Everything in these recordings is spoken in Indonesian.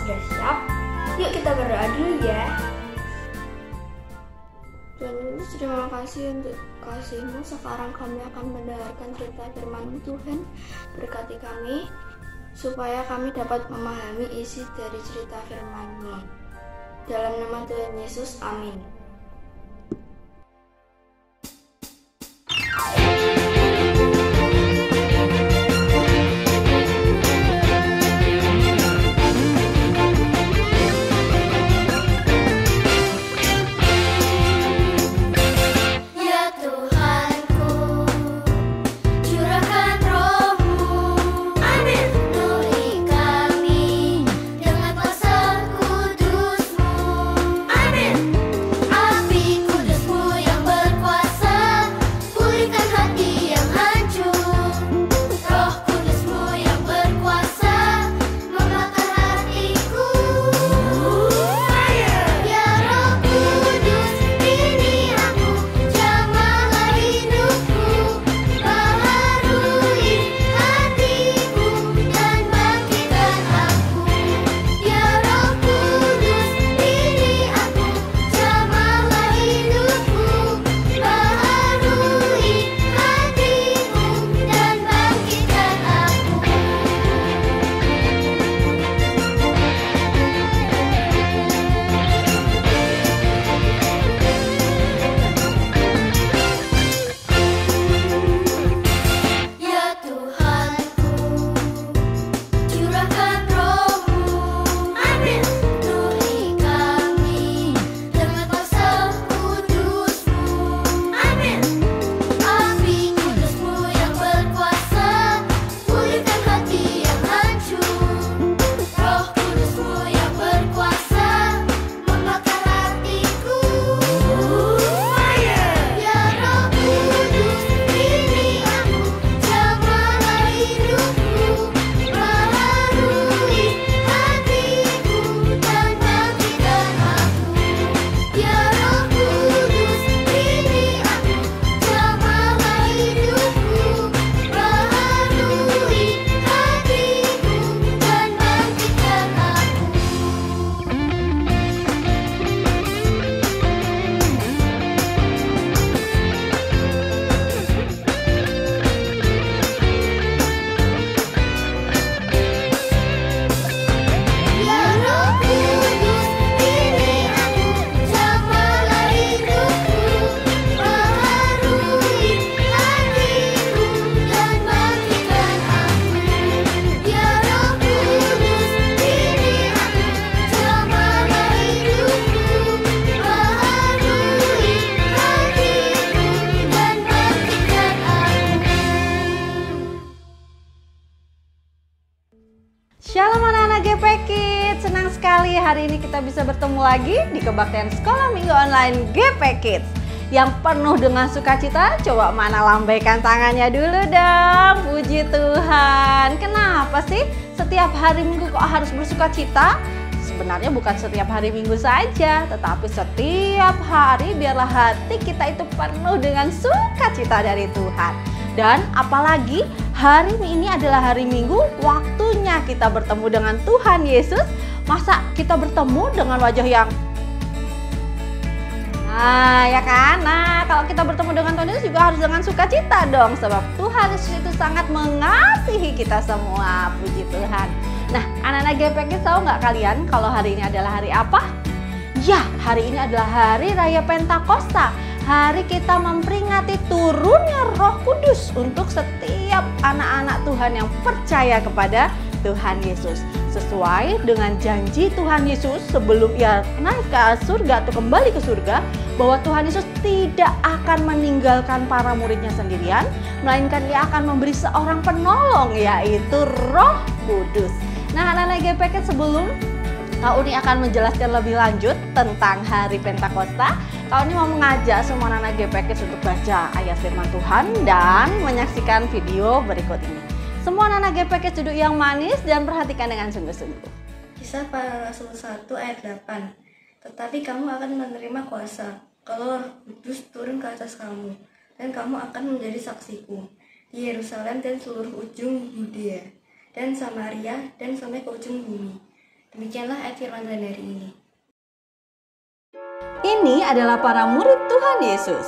sudah siap? Yuk kita berdoa dulu ya. Tuhan Yesus, terima kasih untuk kasih-Mu. Sekarang kami akan mendengarkan cerita firman Tuhan. Berkati kami supaya kami dapat memahami isi dari cerita firman-Mu. Dalam nama Tuhan Yesus, amin. Shalom anak-anak GP Kids, senang sekali hari ini kita bisa bertemu lagi di kebaktian Sekolah Minggu Online GP Kids. Yang penuh dengan sukacita, coba mana lambaikan tangannya dulu dong. Puji Tuhan. Kenapa sih setiap hari Minggu kok harus bersukacita? Sebenarnya bukan setiap hari Minggu saja, tetapi setiap hari biarlah hati kita itu penuh dengan sukacita dari Tuhan. Dan apalagi hari ini adalah hari Minggu, waktunya kita bertemu dengan Tuhan Yesus. Masa kita bertemu dengan wajah yang ya kan? Nah, kalau kita bertemu dengan Tuhan Yesus juga harus dengan sukacita dong, sebab Tuhan Yesus itu sangat mengasihi kita semua. Puji Tuhan. Nah, anak-anak GPK tahu nggak kalian kalau hari ini adalah hari apa? Ya, hari ini adalah hari Raya Pentakosta. Hari kita memperingati turunnya Roh Kudus untuk setiap anak-anak Tuhan yang percaya kepada Tuhan Yesus. Sesuai dengan janji Tuhan Yesus sebelum Ia naik ke surga atau kembali ke surga, bahwa Tuhan Yesus tidak akan meninggalkan para muridnya sendirian, melainkan Ia akan memberi seorang penolong, yaitu Roh Kudus. Nah, anak-anak GPK, sebelum Kak Uni akan menjelaskan lebih lanjut tentang hari Pentakosta, Kak Uni mau mengajak semua anak GPK untuk baca ayat firman Tuhan dan menyaksikan video berikut ini. Semua anak GPK duduk yang manis dan perhatikan dengan sungguh-sungguh. Kisah Para Rasul 1 ayat 8. Tetapi kamu akan menerima kuasa kalau Roh Kudus turun ke atas kamu, dan kamu akan menjadi saksiku di Yerusalem dan seluruh ujung Yudea dan Samaria dan sampai ke ujung bumi. Demikianlah ayat firman Tuhan hari ini. Ini adalah para murid Tuhan Yesus.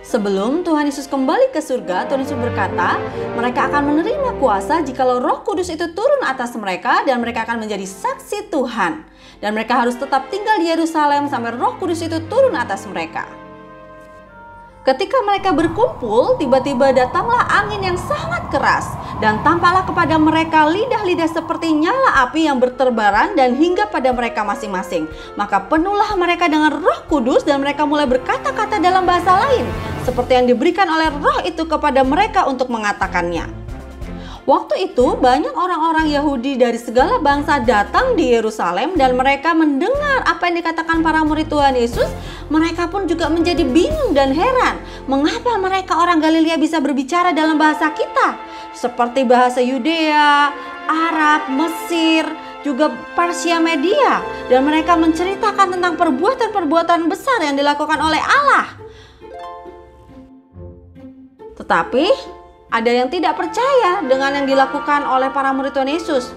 Sebelum Tuhan Yesus kembali ke surga, Tuhan Yesus berkata, mereka akan menerima kuasa jikalau Roh Kudus itu turun atas mereka dan mereka akan menjadi saksi Tuhan. Dan mereka harus tetap tinggal di Yerusalem sampai Roh Kudus itu turun atas mereka. Ketika mereka berkumpul, tiba-tiba datanglah angin yang sangat keras dan tampaklah kepada mereka lidah-lidah seperti nyala api yang berterbaran dan hingga pada mereka masing-masing. Maka penuhlah mereka dengan Roh Kudus dan mereka mulai berkata-kata dalam bahasa lain, seperti yang diberikan oleh Roh itu kepada mereka untuk mengatakannya. Waktu itu banyak orang-orang Yahudi dari segala bangsa datang di Yerusalem dan mereka mendengar apa yang dikatakan para murid Tuhan Yesus. Mereka pun juga menjadi bingung dan heran. Mengapa mereka orang Galilea bisa berbicara dalam bahasa kita? Seperti bahasa Yudea, Arab, Mesir, juga Persia Media. Dan mereka menceritakan tentang perbuatan-perbuatan besar yang dilakukan oleh Allah. Tetapi ada yang tidak percaya dengan yang dilakukan oleh para murid Tuhan Yesus.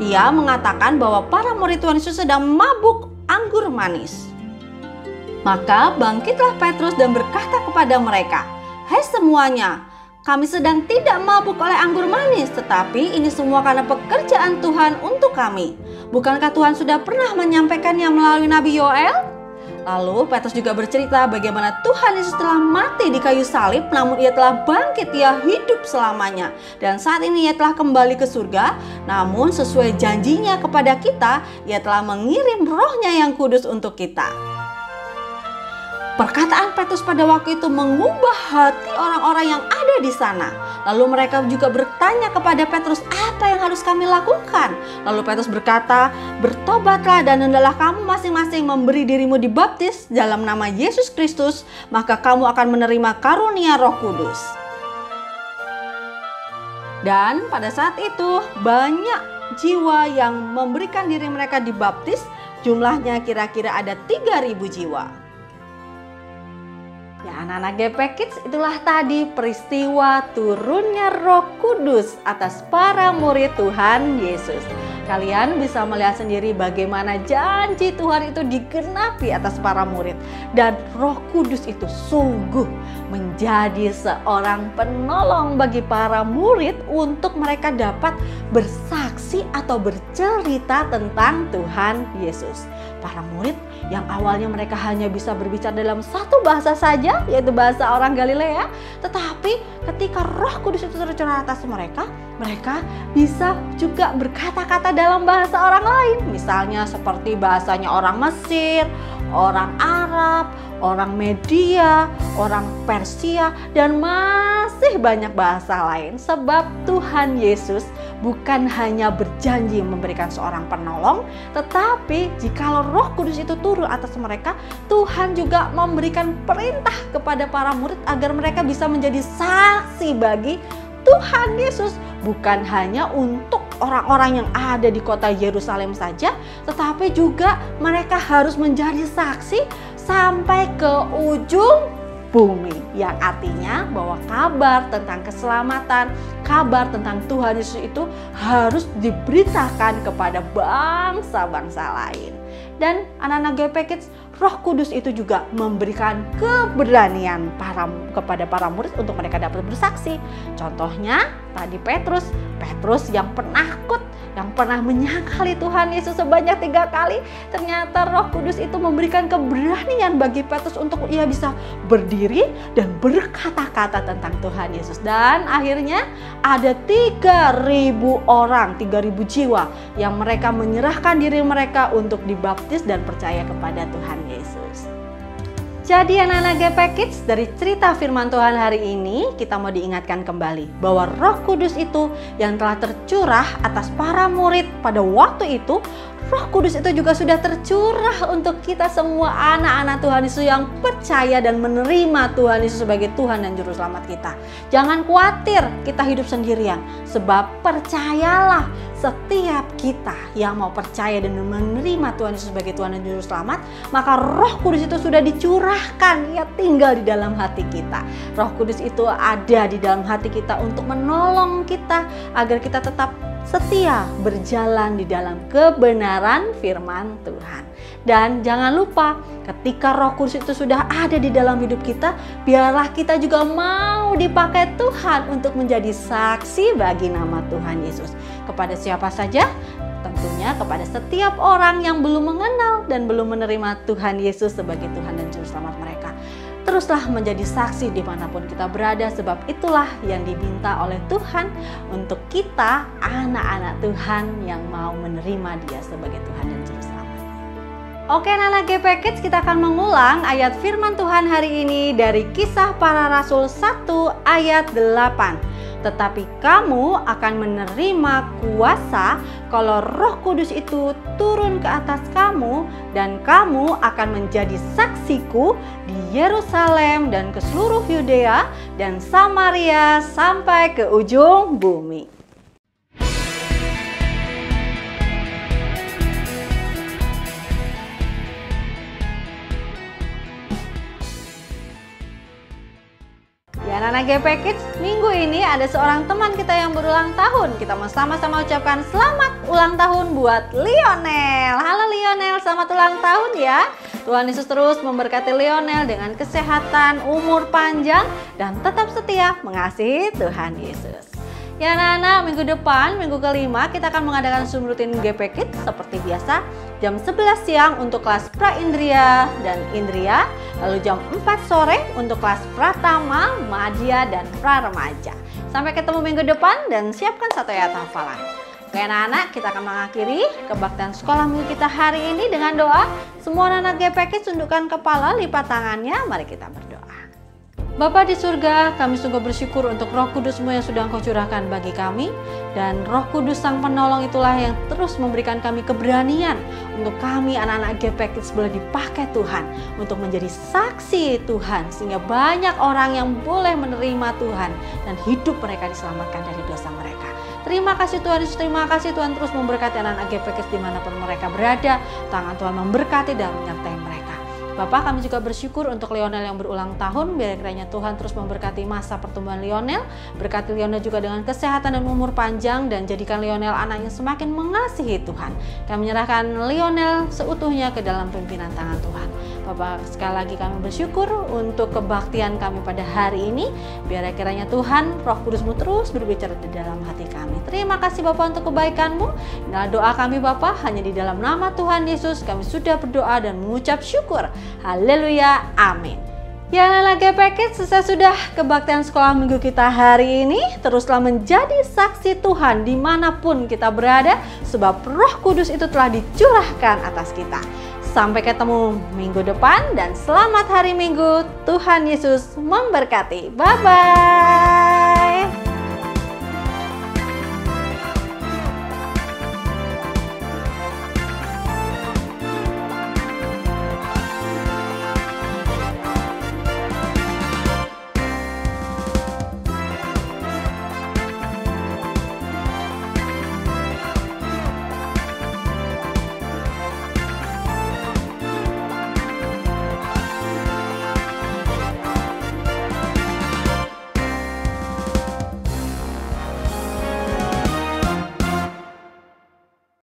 Ia mengatakan bahwa para murid Tuhan Yesus sedang mabuk anggur manis. Maka bangkitlah Petrus dan berkata kepada mereka, "Hai semuanya, kami sedang tidak mabuk oleh anggur manis, tetapi ini semua karena pekerjaan Tuhan untuk kami. Bukankah Tuhan sudah pernah menyampaikannya melalui Nabi Yoel?" Lalu Petrus juga bercerita bagaimana Tuhan Yesus telah mati di kayu salib, namun ia telah bangkit, ia hidup selamanya. Dan saat ini ia telah kembali ke surga, namun sesuai janjinya kepada kita, ia telah mengirim Roh-Nya yang kudus untuk kita. Perkataan Petrus pada waktu itu mengubah hati orang-orang yang ada di sana. Lalu mereka juga bertanya kepada Petrus, apa yang harus kami lakukan? Lalu Petrus berkata, bertobatlah dan hendaklah kamu masing-masing memberi dirimu dibaptis dalam nama Yesus Kristus, maka kamu akan menerima karunia Roh Kudus. Dan pada saat itu banyak jiwa yang memberikan diri mereka dibaptis, jumlahnya kira-kira ada 3.000 jiwa. Ya, anak-anak GP Kids, itulah tadi peristiwa turunnya Roh Kudus atas para murid Tuhan Yesus. Kalian bisa melihat sendiri bagaimana janji Tuhan itu digenapi atas para murid. Dan Roh Kudus itu sungguh menjadi seorang penolong bagi para murid untuk mereka dapat bersaksi atau bercerita tentang Tuhan Yesus. Para murid yang awalnya mereka hanya bisa berbicara dalam satu bahasa saja, yaitu bahasa orang Galilea, tetapi ketika Roh Kudus itu tercurah atas mereka, mereka bisa juga berkata-kata dalam bahasa orang lain. Misalnya seperti bahasanya orang Mesir, orang Arab, orang Media, orang Persia, dan masih banyak bahasa lain. Sebab Tuhan Yesus bukan hanya berjanji memberikan seorang penolong, tetapi jikalau Roh Kudus itu turun atas mereka, Tuhan juga memberikan perintah kepada para murid agar mereka bisa menjadi saksi bagi Tuhan Yesus. Bukan hanya untuk orang-orang yang ada di kota Yerusalem saja, tetapi juga mereka harus menjadi saksi sampai ke ujung bumi, yang artinya bahwa kabar tentang keselamatan, kabar tentang Tuhan Yesus itu harus diberitakan kepada bangsa-bangsa lain. Dan anak-anak GP Kids, Roh Kudus itu juga memberikan keberanian kepada para murid untuk mereka dapat bersaksi. Contohnya tadi Petrus yang penakut, yang pernah menyangkali Tuhan Yesus sebanyak 3 kali. Ternyata Roh Kudus itu memberikan keberanian bagi Petrus untuk ia bisa berdiri dan berkata-kata tentang Tuhan Yesus. Dan akhirnya ada 3.000 orang, 3.000 jiwa yang mereka menyerahkan diri mereka untuk dibaptis dan percaya kepada Tuhan Yesus. Jadi anak-anak GP Kids, dari cerita firman Tuhan hari ini kita mau diingatkan kembali bahwa Roh Kudus itu yang telah tercurah atas para murid pada waktu itu, Roh Kudus itu juga sudah tercurah untuk kita semua anak-anak Tuhan Yesus yang percaya dan menerima Tuhan Yesus sebagai Tuhan dan Juru Selamat kita. Jangan khawatir kita hidup sendirian, sebab percayalah, setiap kita yang mau percaya dan menerima Tuhan Yesus sebagai Tuhan dan Juru Selamat, maka Roh Kudus itu sudah dicurahkan, ia tinggal di dalam hati kita. Roh Kudus itu ada di dalam hati kita untuk menolong kita agar kita tetap setia berjalan di dalam kebenaran firman Tuhan. Dan jangan lupa, ketika Roh Kudus itu sudah ada di dalam hidup kita, biarlah kita juga mau dipakai Tuhan untuk menjadi saksi bagi nama Tuhan Yesus. Kepada siapa saja? Tentunya kepada setiap orang yang belum mengenal dan belum menerima Tuhan Yesus sebagai Tuhan dan Juru Selamat mereka. Teruslah menjadi saksi dimanapun kita berada, sebab itulah yang diminta oleh Tuhan untuk kita, anak-anak Tuhan yang mau menerima Dia sebagai Tuhan dan Juru Selamat. Oke, anak-anak GP Kids, kita akan mengulang ayat firman Tuhan hari ini dari Kisah Para Rasul 1 ayat 8. Tetapi kamu akan menerima kuasa kalau Roh Kudus itu turun ke atas kamu, dan kamu akan menjadi saksiku di Yerusalem dan ke seluruh Yudea dan Samaria sampai ke ujung bumi. Ya, anak-anak GP Kids, minggu ini ada seorang teman kita yang berulang tahun. Kita mau sama-sama ucapkan selamat ulang tahun buat Lionel. Halo Lionel, selamat ulang tahun ya. Tuhan Yesus terus memberkati Lionel dengan kesehatan, umur panjang, dan tetap setia mengasihi Tuhan Yesus. Ya anak-anak, minggu depan, minggu kelima, kita akan mengadakan Zoom rutin GP Kids seperti biasa. Jam 11 siang untuk kelas Pra-Indria dan Indria. Lalu jam 4 sore untuk kelas Pratama, Madya, dan Pra-Remaja. Sampai ketemu minggu depan dan siapkan satu ayat hafalan. Oke anak-anak, kita akan mengakhiri kebaktian sekolah minggu kita hari ini dengan doa. Semua anak-anak GP Kids tundukkan kepala, lipat tangannya, mari kita berdoa. Bapa di surga, kami sungguh bersyukur untuk Roh Kudus-Mu yang sudah Engkau curahkan bagi kami. Dan Roh Kudus Sang Penolong itulah yang terus memberikan kami keberanian untuk kami anak-anak GP Kids boleh dipakai Tuhan untuk menjadi saksi Tuhan, sehingga banyak orang yang boleh menerima Tuhan dan hidup mereka diselamatkan dari dosa mereka. Terima kasih Tuhan Yesus, terima kasih Tuhan terus memberkati anak-anak GP Kids dimanapun mereka berada. Tangan Tuhan memberkati dan menyertai mereka. Bapak, kami juga bersyukur untuk Lionel yang berulang tahun. Biar kiranya Tuhan terus memberkati masa pertumbuhan Lionel. Berkati Lionel juga dengan kesehatan dan umur panjang, dan jadikan Lionel anak yang semakin mengasihi Tuhan. Kami menyerahkan Lionel seutuhnya ke dalam pimpinan tangan Tuhan. Bapak, sekali lagi kami bersyukur untuk kebaktian kami pada hari ini. Biar kiranya Tuhan, Roh Kudus-Mu terus berbicara di dalam hati kami. Terima kasih Bapak untuk kebaikan-Mu. Inilah doa kami Bapak, hanya di dalam nama Tuhan Yesus kami sudah berdoa dan mengucap syukur. Haleluya, amin. Ya anak-anak GP Kids, selesai sudah kebaktian sekolah minggu kita hari ini. Teruslah menjadi saksi Tuhan dimanapun kita berada, sebab Roh Kudus itu telah dicurahkan atas kita. Sampai ketemu minggu depan dan selamat hari Minggu. Tuhan Yesus memberkati. Bye-bye.